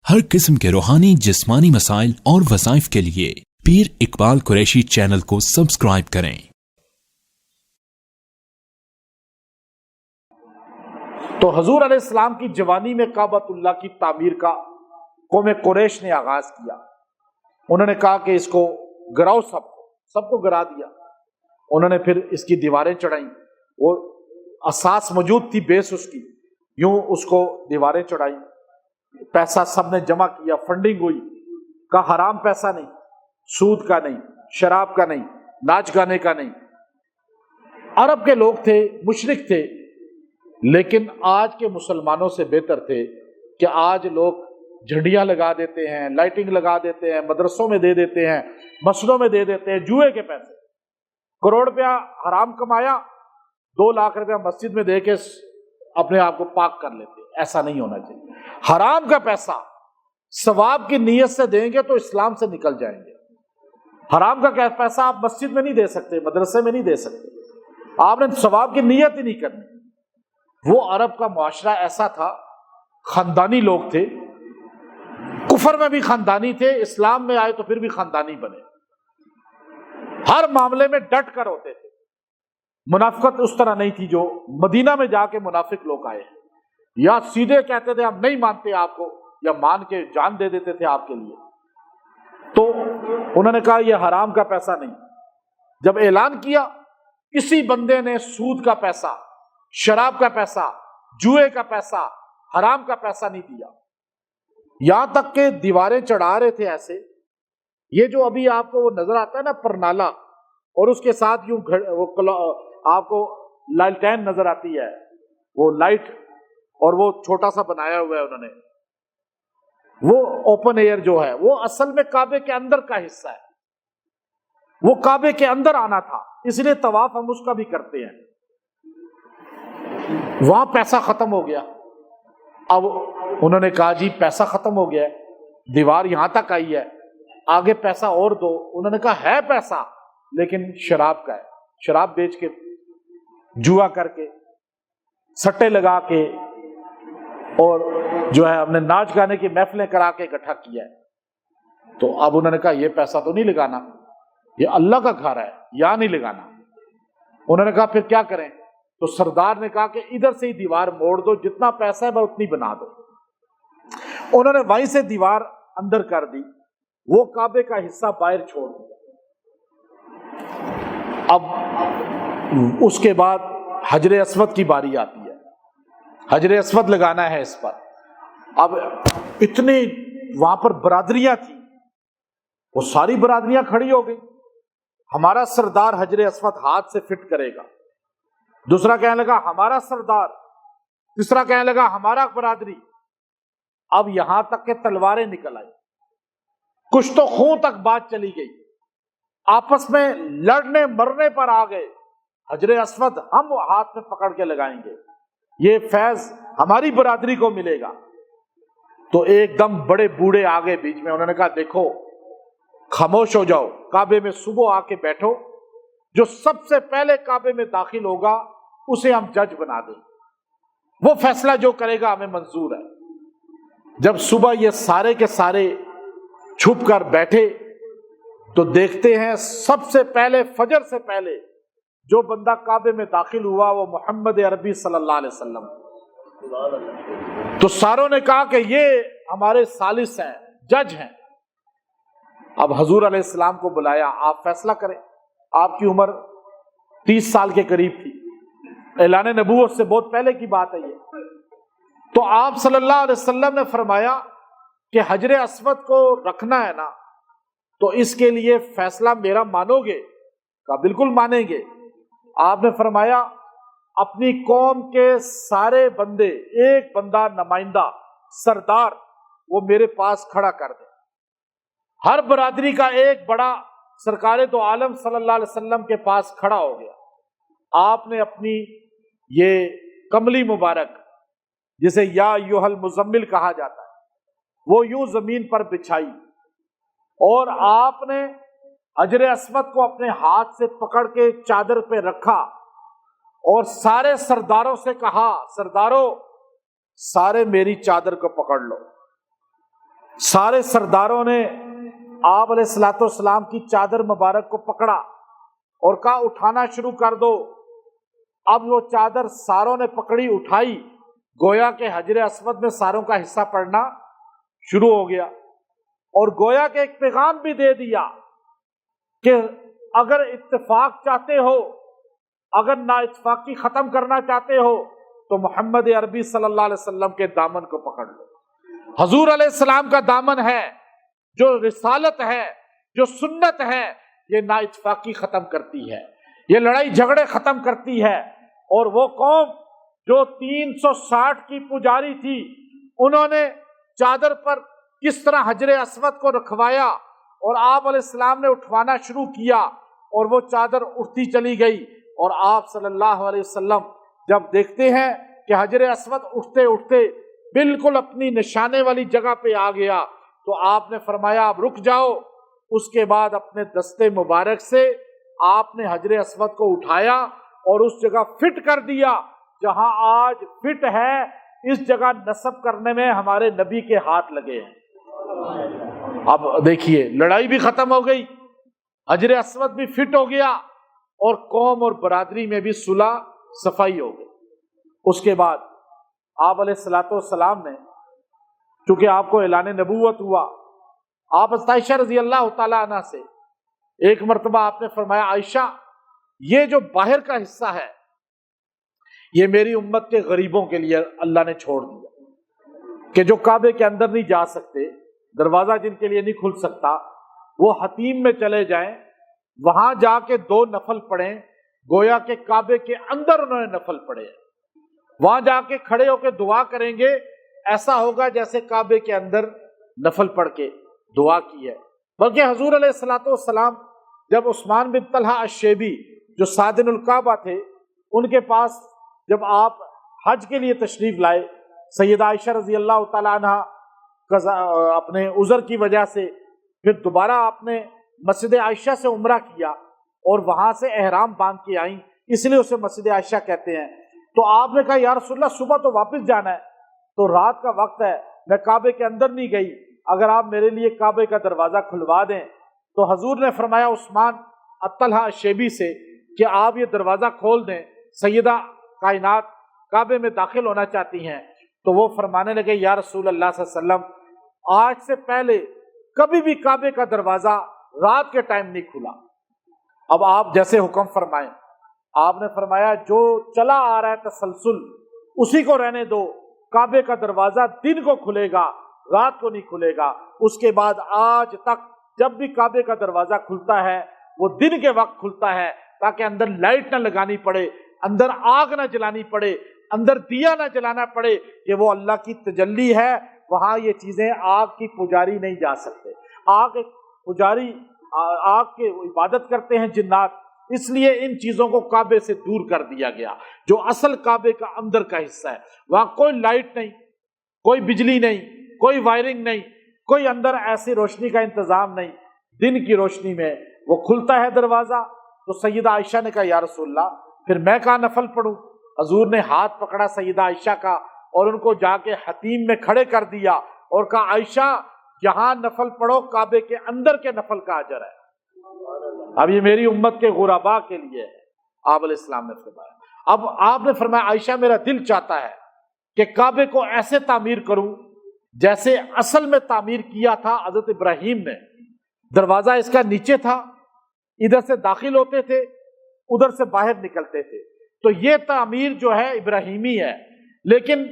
ہر قسم کے روحانی جسمانی مسائل اور وظائف کے لیے پیر اقبال قریشی چینل کو سبسکرائب کریں۔ تو حضور علیہ السلام کی جوانی میں کعبۃ اللہ کی تعمیر کا قوم قریش نے آغاز کیا۔ انہوں نے کہا کہ اس کو گراؤ، سب کو گرا دیا۔ انہوں نے پھر اس کی دیواریں چڑھائیں، وہ اساس موجود تھی، بیس اس کی، یوں اس کو دیواریں چڑھائیں۔ پیسہ سب نے جمع کیا، فنڈنگ ہوئی، کا حرام پیسہ نہیں، سود کا نہیں، شراب کا نہیں، ناچ گانے کا نہیں۔ عرب کے لوگ تھے، مشرک تھے، لیکن آج کے مسلمانوں سے بہتر تھے کہ آج لوگ جھنڈیاں لگا دیتے ہیں، لائٹنگ لگا دیتے ہیں، مدرسوں میں دے دیتے ہیں، مسجدوں میں دے دیتے ہیں جوئے کے پیسے۔ کروڑ روپیہ حرام کمایا، 2 لاکھ روپیہ مسجد میں دے کے اپنے آپ کو پاک کر لیتے۔ ایسا نہیں ہونا چاہیے۔ حرام کا پیسہ ثواب کی نیت سے دیں گے تو اسلام سے نکل جائیں گے۔ حرام کا پیسہ آپ مسجد میں نہیں دے سکتے، مدرسے میں نہیں دے سکتے، آپ نے ثواب کی نیت ہی نہیں کرنی۔ وہ عرب کا معاشرہ ایسا تھا، خاندانی لوگ تھے، کفر میں بھی خاندانی تھے، اسلام میں آئے تو پھر بھی خاندانی بنے، ہر معاملے میں ڈٹ کر ہوتے تھے۔ منافقت اس طرح نہیں تھی جو مدینہ میں جا کے منافق لوگ آئے ہیں، یا سیدھے کہتے تھے ہم نہیں مانتے آپ کو، یا مان کے جان دے دیتے تھے آپ کے لیے۔ تو انہوں نے کہا یہ حرام کا پیسہ نہیں۔ جب اعلان کیا، کسی بندے نے سود کا پیسہ، شراب کا پیسہ، جوئے کا پیسہ، حرام کا پیسہ نہیں دیا۔ یہاں تک کہ دیواریں چڑھا رہے تھے ایسے، یہ جو ابھی آپ کو وہ نظر آتا ہے نا پرنالا، اور اس کے ساتھ یوں آپ کو لالٹین نظر آتی ہے، وہ لائٹ، اور وہ چھوٹا سا بنایا ہوا ہے انہوں نے، وہ اوپن ایئر جو ہے وہ اصل میں کعبے کے اندر کا حصہ ہے، وہ کعبے کے اندر آنا تھا، اس لیے طواف ہم اس کا بھی کرتے ہیں۔ وہاں پیسہ ختم ہو گیا۔ اب انہوں نے کہا جی پیسہ ختم ہو گیا ہے، دیوار یہاں تک آئی ہے، آگے پیسہ اور دو۔ انہوں نے کہا ہے پیسہ، لیکن شراب کا ہے، شراب بیچ کے، جوا کر کے، سٹے لگا کے، اور جو ہے ہم نے ناچ گانے کی محفلیں کرا کے اکٹھا کیا ہے۔ تو اب انہوں نے کہا یہ پیسہ تو نہیں لگانا، یہ اللہ کا گھر ہے، یہاں نہیں لگانا۔ انہوں نے کہا پھر کیا کریں؟ تو سردار نے کہا کہ ادھر سے ہی دیوار موڑ دو، جتنا پیسہ ہے بس اتنی بنا دو۔ انہوں نے وہیں سے دیوار اندر کر دی، وہ کعبے کا حصہ باہر چھوڑ دیا۔ اب اس کے بعد حجر اسود کی باری آتی ہے، حجر اسود لگانا ہے اس پر۔ اب اتنی وہاں پر برادریاں تھیں، وہ ساری برادریاں کھڑی ہو گئی، ہمارا سردار حجر اسود ہاتھ سے فٹ کرے گا۔ دوسرا کہنے لگا ہمارا سردار، تیسرا کہنے لگا ہمارا برادری۔ اب یہاں تک کہ تلواریں نکل آئی، کچھ تو خون تک بات چلی گئی، آپس میں لڑنے مرنے پر آ گئے۔ حجر اسود ہم ہاتھ میں پکڑ کے لگائیں گے، یہ فیض ہماری برادری کو ملے گا۔ تو ایک دم بڑے بوڑھے آگے بیچ میں، انہوں نے کہا دیکھو خاموش ہو جاؤ، کعبے میں صبح آ کے بیٹھو، جو سب سے پہلے کعبے میں داخل ہوگا اسے ہم جج بنا دیں، وہ فیصلہ جو کرے گا ہمیں منظور ہے۔ جب صبح یہ سارے کے سارے چھپ کر بیٹھے تو دیکھتے ہیں سب سے پہلے، فجر سے پہلے جو بندہ کعبے میں داخل ہوا وہ محمد عربی صلی اللہ علیہ وسلم۔ تو ساروں نے کہا کہ یہ ہمارے ثالث ہیں، جج ہیں۔ اب حضور علیہ السلام کو بلایا، آپ فیصلہ کریں۔ آپ کی عمر 30 سال کے قریب تھی، اعلان نبوت سے بہت پہلے کی بات ہے یہ۔ تو آپ صلی اللہ علیہ وسلم نے فرمایا کہ حجر اسود کو رکھنا ہے نا، تو اس کے لیے فیصلہ میرا مانو گے؟ کہا بالکل مانیں گے۔ آپ نے فرمایا اپنی قوم کے سارے بندے، ایک بندہ نمائندہ سردار وہ میرے پاس کھڑا کر دیں۔ ہر برادری کا ایک بڑا سرکار دو عالم صلی اللہ علیہ وسلم کے پاس کھڑا ہو گیا۔ آپ نے اپنی یہ کملی مبارک، جسے یا ایھا المزمل کہا جاتا ہے، وہ یوں زمین پر بچھائی، اور آپ نے حجر اسود کو اپنے ہاتھ سے پکڑ کے چادر پہ رکھا، اور سارے سرداروں سے کہا سرداروں سارے میری چادر کو پکڑ لو۔ سارے سرداروں نے آپ علیہ الصلوۃ والسلام کی چادر مبارک کو پکڑا اور کہا اٹھانا شروع کر دو۔ اب وہ چادر ساروں نے پکڑی، اٹھائی، گویا کہ حجر اسود میں ساروں کا حصہ پڑنا شروع ہو گیا، اور گویا کہ ایک پیغام بھی دے دیا کہ اگر اتفاق چاہتے ہو، اگر نا اتفاقی ختم کرنا چاہتے ہو تو محمد عربی صلی اللہ علیہ وسلم کے دامن کو پکڑ لو۔ حضور علیہ السلام کا دامن ہے، جو رسالت ہے، جو سنت ہے، یہ نا اتفاقی ختم کرتی ہے، یہ لڑائی جھگڑے ختم کرتی ہے۔ اور وہ قوم جو 360 کی پجاری تھی، انہوں نے چادر پر کس طرح حجر اسود کو رکھوایا اور آپ علیہ السلام نے اٹھوانا شروع کیا، اور وہ چادر اٹھتی چلی گئی، اور آپ صلی اللہ علیہ وسلم جب دیکھتے ہیں کہ حجر اسود اٹھتے اٹھتے بالکل اپنی نشانے والی جگہ پہ آ گیا، تو آپ نے فرمایا اب رک جاؤ۔ اس کے بعد اپنے دستے مبارک سے آپ نے حجر اسود کو اٹھایا اور اس جگہ فٹ کر دیا جہاں آج فٹ ہے، اس جگہ نصب کرنے میں ہمارے نبی کے ہاتھ لگے ہیں۔ اب دیکھیے لڑائی بھی ختم ہو گئی، حجر اسود بھی فٹ ہو گیا، اور قوم اور برادری میں بھی صلح صفائی ہو گئی۔ اس کے بعد آپ علیہ الصلوۃ والسلام نے، چونکہ آپ کو اعلان نبوت ہوا، آپ عائشہ رضی اللہ تعالی عنہ سے ایک مرتبہ آپ نے فرمایا عائشہ یہ جو باہر کا حصہ ہے یہ میری امت کے غریبوں کے لیے اللہ نے چھوڑ دیا، کہ جو کعبے کے اندر نہیں جا سکتے، دروازہ جن کے لیے نہیں کھل سکتا، وہ حتیم میں چلے جائیں، وہاں جا کے 2 نفل پڑھیں، گویا کہ کعبے کے اندر انہوں نے نفل پڑھے، وہاں جا کے کھڑے ہو کے دعا کریں گے، ایسا ہوگا جیسے کعبے کے اندر نفل پڑھ کے دعا کی ہے۔ بلکہ حضور علیہ الصلوۃ والسلام جب عثمان بن طلحہ الشیبی جو سادن الکعبہ تھے، ان کے پاس جب آپ حج کے لیے تشریف لائے، سیدہ عائشہ رضی اللہ تعالی عنہ اپنے عذر کی وجہ سے پھر دوبارہ آپ نے مسجد عائشہ سے عمرہ کیا اور وہاں سے احرام باندھ کے آئیں، اس لیے اسے مسجد عائشہ کہتے ہیں۔ تو آپ نے کہا یا رسول اللہ صبح تو واپس جانا ہے، تو رات کا وقت ہے، میں کعبے کے اندر نہیں گئی، اگر آپ میرے لیے کعبے کا دروازہ کھلوا دیں۔ تو حضور نے فرمایا عثمان طلحہ الشیبی سے کہ آپ یہ دروازہ کھول دیں، سیدہ کائنات کعبے میں داخل ہونا چاہتی ہیں۔ تو وہ فرمانے لگے یا رسول اللہ صلی اللہ علیہ وسلم آج سے پہلے کبھی بھی کعبے کا دروازہ رات کے ٹائم نہیں کھلا، اب آپ جیسے حکم فرمائیں۔ آپ نے فرمایا جو چلا آ رہا ہے تسلسل اسی کو رہنے دو، کعبے کا دروازہ دن کو کھلے گا، رات کو نہیں کھلے گا۔ اس کے بعد آج تک جب بھی کعبے کا دروازہ کھلتا ہے وہ دن کے وقت کھلتا ہے، تاکہ اندر لائٹ نہ لگانی پڑے، اندر آگ نہ جلانی پڑے، اندر دیا نہ جلانا پڑے، کہ وہ اللہ کی تجلی ہے، وہاں یہ چیزیں آگ کی پجاری نہیں جا سکتے۔ آگ ایک پجاری، آگ کے عبادت کرتے ہیں جنات، اس لیے ان چیزوں کو کعبے سے دور کر دیا گیا، جو اصل کعبے کا اندر کا حصہ ہے۔ وہاں کوئی لائٹ نہیں، کوئی بجلی نہیں، کوئی وائرنگ نہیں، کوئی اندر ایسی روشنی کا انتظام نہیں، دن کی روشنی میں وہ کھلتا ہے دروازہ۔ تو سیدہ عائشہ نے کہا یا رسول اللہ پھر میں کہاں نفل پڑھوں؟ حضور نے ہاتھ پکڑا سیدہ عائشہ کا اور ان کو جا کے حتیم میں کھڑے کر دیا اور کہا عائشہ یہاں نفل پڑھو، کعبے کے اندر کے نفل کا اجر ہے، اب یہ میری امت کے غرباء کے لیے ہے۔ آپ علیہ السلام نے فرمایا، اب آپ نے فرمایا عائشہ میرا دل چاہتا ہے کہ کعبے کو ایسے تعمیر کروں جیسے اصل میں تعمیر کیا تھا حضرت ابراہیم نے۔ دروازہ اس کا نیچے تھا، ادھر سے داخل ہوتے تھے، ادھر سے باہر نکلتے تھے، تو یہ تعمیر جو ہے ابراہیمی ہے۔ لیکن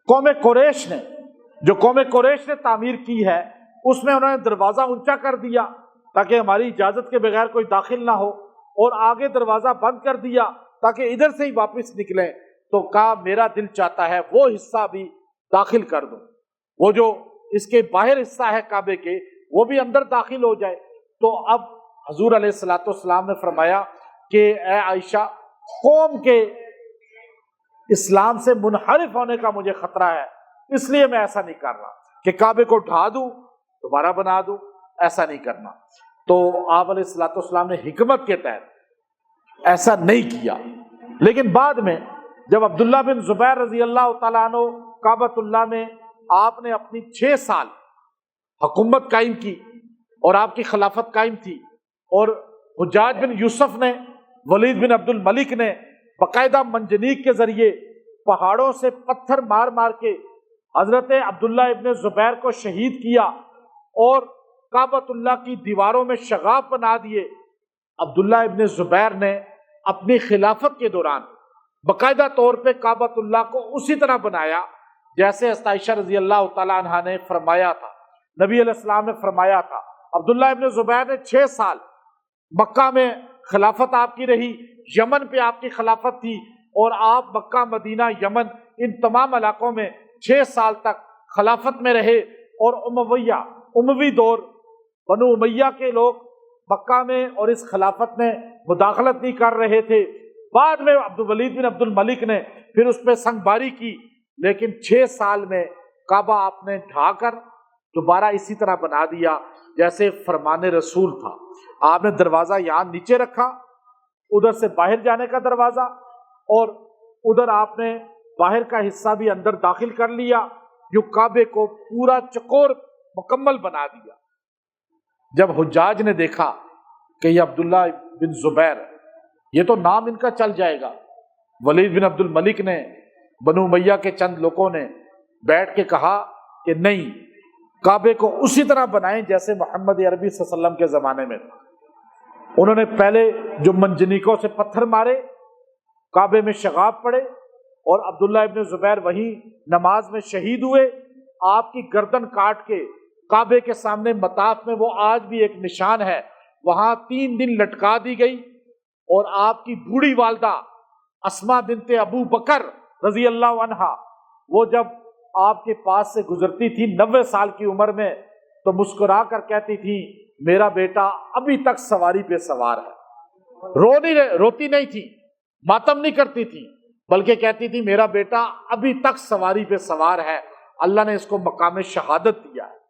قوم قریش نے تعمیر کی ہے، اس میں انہوں نے دروازہ اونچا کر دیا تاکہ ہماری اجازت کے بغیر کوئی داخل نہ ہو، اور آگے دروازہ بند کر دیا تاکہ ادھر سے ہی واپس نکلیں۔ تو کہا میرا دل چاہتا ہے وہ حصہ بھی داخل کر دوں، وہ جو اس کے باہر حصہ ہے کعبے کے وہ بھی اندر داخل ہو جائے۔ تو اب حضور علیہ الصلوۃ والسلام نے فرمایا کہ اے عائشہ، قوم کے اسلام سے منحرف ہونے کا مجھے خطرہ ہے، اس لیے میں ایسا نہیں کر رہا کہ کعبے کو ڈھا دوں دوبارہ بنا دوں، ایسا نہیں کرنا۔ تو آپ علیہ الصلوۃ والسلام نے حکمت کے تحت ایسا نہیں کیا۔ لیکن بعد میں جب عبداللہ بن زبیر رضی اللہ تعالیٰ عنہ کعبۃ اللہ میں آپ نے اپنی 6 سال حکومت قائم کی اور آپ کی خلافت قائم تھی، اور حجاج بن یوسف نے، ولید بن عبد الملک نے باقاعدہ منجنیق کے ذریعے پہاڑوں سے پتھر مار مار کے حضرت عبداللہ ابن زبیر کو شہید کیا اور کعبۃ اللہ کی دیواروں میں شغاف بنا دیے۔ عبداللہ ابن زبیر نے اپنی خلافت کے دوران باقاعدہ طور پہ کعبۃ اللہ کو اسی طرح بنایا جیسے عائشہ رضی اللہ تعالیٰ عنہا نے فرمایا تھا، نبی علیہ السلام نے فرمایا تھا۔ عبداللہ ابن زبیر نے 6 سال مکہ میں خلافت آپ کی رہی، یمن پہ آپ کی خلافت تھی، اور آپ مکہ، مدینہ، یمن ان تمام علاقوں میں 6 سال تک خلافت میں رہے، اور اموی دور بنو امیہ کے لوگ مکہ میں اور اس خلافت میں مداخلت نہیں کر رہے تھے۔ بعد میں ولید بن عبد الملک نے پھر اس پہ سنگ باری کی، لیکن 6 سال میں کعبہ آپ نے ڈھا کر دوبارہ اسی طرح بنا دیا جیسے فرمان رسول تھا۔ آپ نے دروازہ یہاں نیچے رکھا، ادھر سے باہر جانے کا دروازہ، اور ادھر آپ نے باہر کا حصہ بھی اندر داخل کر لیا، جو کعبے کو پورا چکور مکمل بنا دیا۔ جب حجاج نے دیکھا کہ یہ عبداللہ بن زبیر، یہ تو نام ان کا چل جائے گا، ولید بن عبد الملک نے، بنو امیہ کے چند لوگوں نے بیٹھ کے کہا کہ نہیں، کعبے کو اسی طرح بنائیں جیسے محمد عربی صلی اللہ علیہ وسلم کے زمانے میں تھا۔ انہوں نے پہلے جو منجنیقوں سے پتھر مارے، کعبے میں شغاف پڑے، اور عبداللہ ابن زبیر وہیں نماز میں شہید ہوئے۔ آپ کی گردن کاٹ کے کعبے کے سامنے مطاف میں، وہ آج بھی ایک نشان ہے، وہاں 3 دن لٹکا دی گئی، اور آپ کی بوڑھی والدہ اسماء بنت ابو بکر رضی اللہ عنہا، وہ جب آپ کے پاس سے گزرتی تھی 90 سال کی عمر میں، تو مسکرا کر کہتی تھی میرا بیٹا ابھی تک سواری پہ سوار ہے۔ روتی نہیں تھی، ماتم نہیں کرتی تھی، بلکہ کہتی تھی میرا بیٹا ابھی تک سواری پہ سوار ہے، اللہ نے اس کو مقام شہادت دیا ہے۔